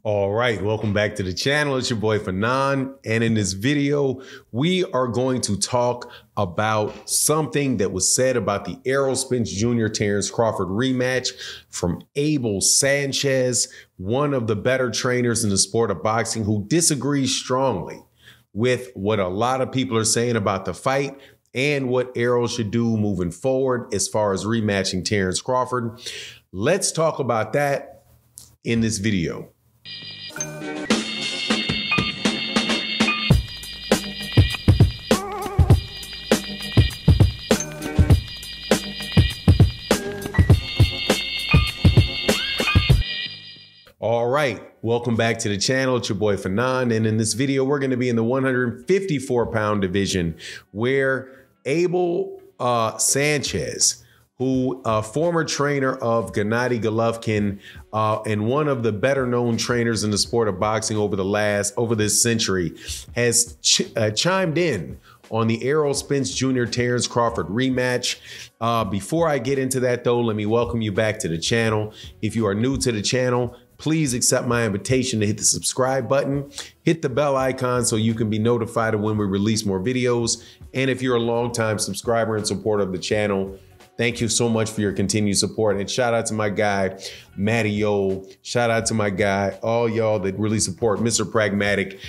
All right, welcome back to the channel. It's your boy Fanon, and in this video, we are going to talk about something that was said about the Errol Spence Jr. Terrence Crawford rematch from Abel Sanchez, one of the better trainers in the sport of boxing, who disagrees strongly with what a lot of people are saying about the fight and what Errol should do moving forward as far as rematching Terrence Crawford. Let's talk about that in this video. All right, welcome back to the channel. It's your boy Fanon, and in this video, we're going to be in the 154-pound division where Abel Sanchez, who former trainer of Gennady Golovkin and one of the better known trainers in the sport of boxing over this century, has chimed in on the Errol Spence Jr. Terrence Crawford rematch. Before I get into that though, let me welcome you back to the channel. If you are new to the channel, please accept my invitation to hit the subscribe button, hit the bell icon so you can be notified of when we release more videos. And if you're a longtime subscriber and supporter of the channel, thank you so much for your continued support. And shout out to my guy, Matty O. Shout out to my guy, all y'all that really support Mr. Pragmatic.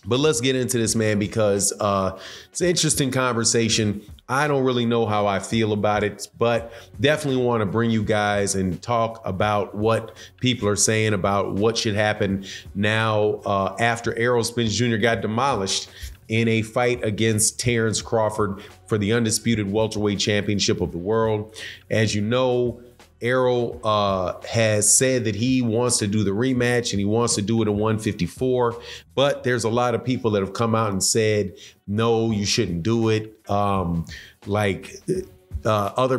But let's get into this, man, because it's an interesting conversation. I don't really know how I feel about it, but definitely want to bring you guys and talk about what people are saying about what should happen now after Errol Spence Jr. got demolished in a fight against Terrence Crawford for the undisputed welterweight championship of the world. As you know, Errol has said that he wants to do the rematch and he wants to do it at 154, but there's a lot of people that have come out and said, no, you shouldn't do it. Other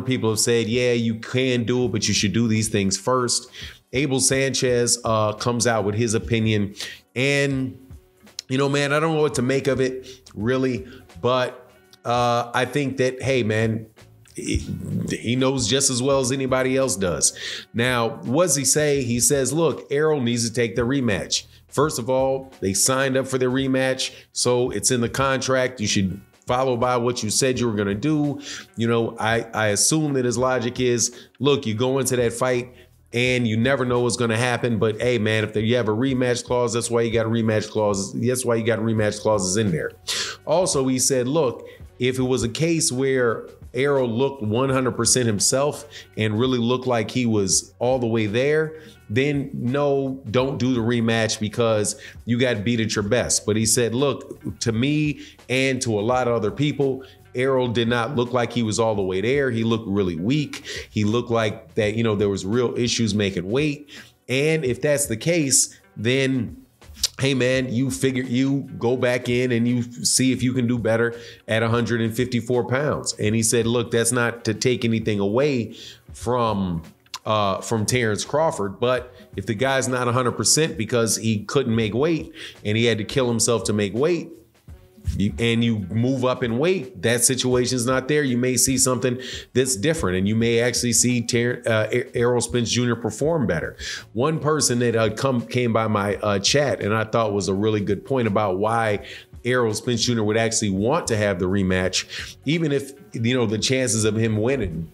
people have said, yeah, you can do it, but you should do these things first. Abel Sanchez comes out with his opinion, and you know, man, I don't know what to make of it really, but I think that, hey, man, he knows just as well as anybody else does. Now, what does he say? He says, look, Errol needs to take the rematch. First of all, they signed up for the rematch, so it's in the contract. You should follow by what you said you were going to do. You know, I assume that his logic is, look, you go into that fight and you never know what's going to happen. But hey, man, if you have a rematch clause, that's why you got rematch clauses. That's why you got rematch clauses in there. Also, he said, look, if it was a case where Errol looked 100% himself and really looked like he was all the way there, then no, don't do the rematch because you got beat at your best. But he said, look, to me and to a lot of other people, Errol did not look like he was all the way there. He looked really weak. He looked like that, you know, there was real issues making weight. And if that's the case, then hey, man, you go back in and you see if you can do better at 154 pounds. And he said, look, that's not to take anything away from Terrence Crawford, but if the guy's not 100% because he couldn't make weight and he had to kill himself to make weight, and you move up in weight, that situation's not there. You may see something that's different, and you may actually see Errol Spence Jr. perform better. One person that came by my chat and I thought was a really good point about why Errol Spence Jr. would actually want to have the rematch, even if, you know, the chances of him winning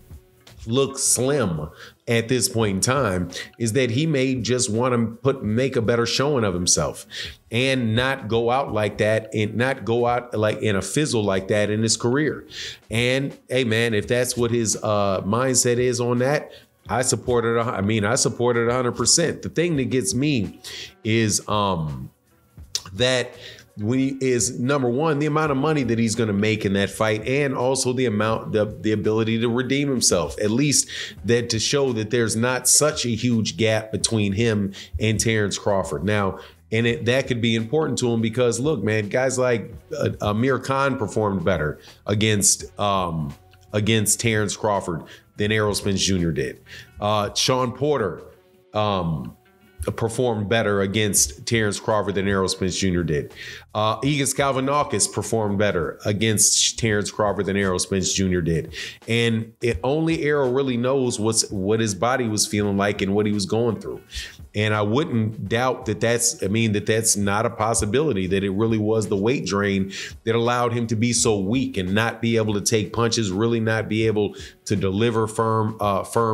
look slim at this point in time, is that he may just want to make a better showing of himself and not go out like that and not go out like in a fizzle like that in his career. And hey, man, if that's what his mindset is on that, I support it. I mean, I support it 100%. The thing that gets me is that number one, the amount of money that he's going to make in that fight, and also the ability to redeem himself, at least that to show that there's not such a huge gap between him and Terrence Crawford. Now, and that could be important to him because, look, man, guys like Amir Khan performed better against Terrence Crawford than Errol Spence Jr. did. Sean Porter performed better against Terrence Crawford than Errol Spence Jr. did. Egis Kalvanakis performed better against Terrence Crawford than Errol Spence Jr. did. And only Errol really knows what his body was feeling like and what he was going through. And I wouldn't doubt that that's not a possibility, that it really was the weight drain that allowed him to be so weak and not be able to take punches, really not be able to deliver firm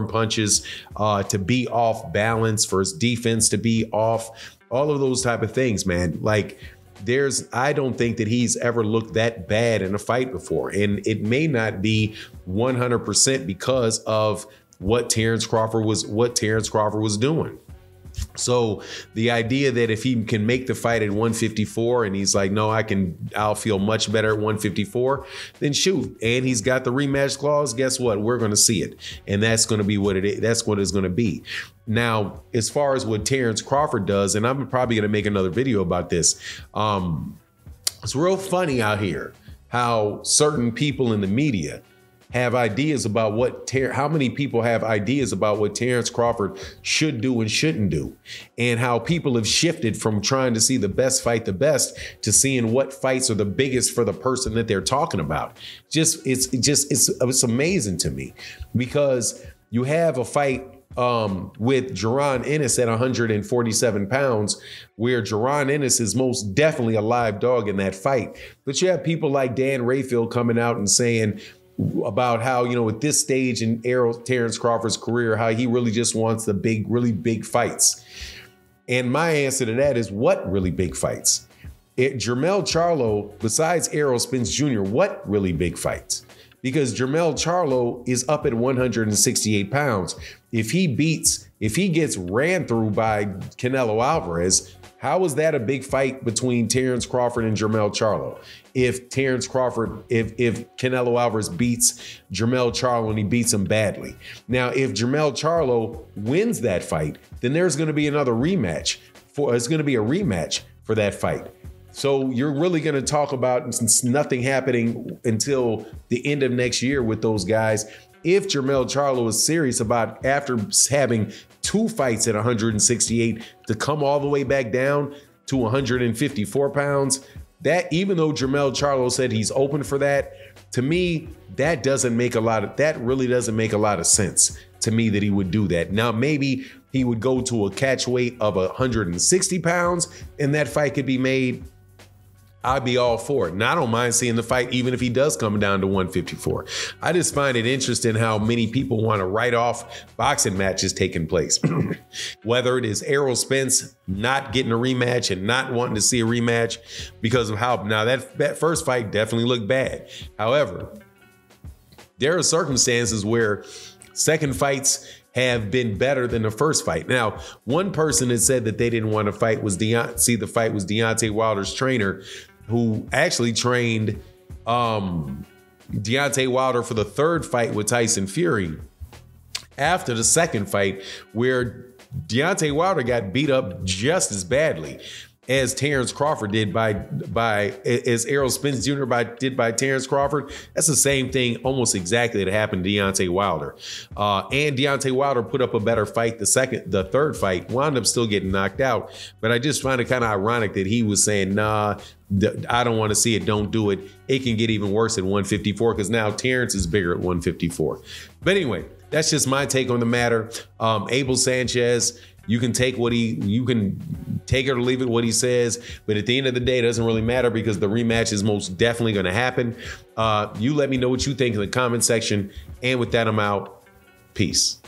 punches, to be off balance, for his defense to be off, all of those type of things, man. Like, I don't think that he's ever looked that bad in a fight before. And it may not be 100% because of what Terrence Crawford was doing. So the idea that if he can make the fight at 154 and he's like, no, I'll feel much better at 154, then shoot. And he's got the rematch clause. Guess what? We're going to see it. And that's going to be what it is. That's what it's going to be. Now, as far as what Terrence Crawford does, and I'm probably going to make another video about this. It's real funny out here how certain people in the media have ideas about how many people have ideas about what Terrence Crawford should do and shouldn't do, and how people have shifted from trying to see the best fight the best to seeing what fights are the biggest for the person that they're talking about. It's amazing to me, because you have a fight with Jaron Ennis at 147 pounds, where Jaron Ennis is most definitely a live dog in that fight. But you have people like Dan Rayfield coming out and saying about how, at this stage in Terrence Crawford's career, how he really just wants the really big fights. And my answer to that is, what really big fights? Jermell Charlo, besides Errol Spence Jr., what really big fights? Because Jermell Charlo is up at 168 pounds. If he gets ran through by Canelo Alvarez, how is that a big fight between Terrence Crawford and Jermell Charlo? If Canelo Alvarez beats Jermell Charlo and he beats him badly. Now, if Jermell Charlo wins that fight, then there's going to be another rematch. It's going to be a rematch for that fight. So you're really going to talk about nothing happening until the end of next year with those guys. If Jermell Charlo is serious about, after having 2 fights at 168, to come all the way back down to 154 pounds, that, even though Jermell Charlo said he's open for that, to me, that really doesn't make a lot of sense to me, that he would do that. Now, maybe he would go to a catch weight of 160 pounds and that fight could be made. I'd be all for it. And I don't mind seeing the fight, even if he does come down to 154. I just find it interesting how many people want to write off boxing matches taking place. Whether it is Errol Spence not getting a rematch and not wanting to see a rematch because of how, now that first fight definitely looked bad. However, there are circumstances where second fights have been better than the first fight. Now, one person that said that they didn't want to fight was Deontay Wilder's trainer, who actually trained Deontay Wilder for the third fight with Tyson Fury after the second fight, where Deontay Wilder got beat up just as badly as Terrence Crawford did as Errol Spence Jr. did by Terrence Crawford. That's the same thing almost exactly that happened to Deontay Wilder. And Deontay Wilder put up a better fight. The third fight, wound up still getting knocked out. But I just find it kind of ironic that he was saying, nah, I don't want to see it, don't do it. It can get even worse at 154, because now Terrence is bigger at 154. But anyway, that's just my take on the matter. Abel Sanchez, you can take it or leave it what he says, but at the end of the day, it doesn't really matter, because the rematch is most definitely going to happen. You let me know what you think in the comment section. And with that, I'm out. Peace.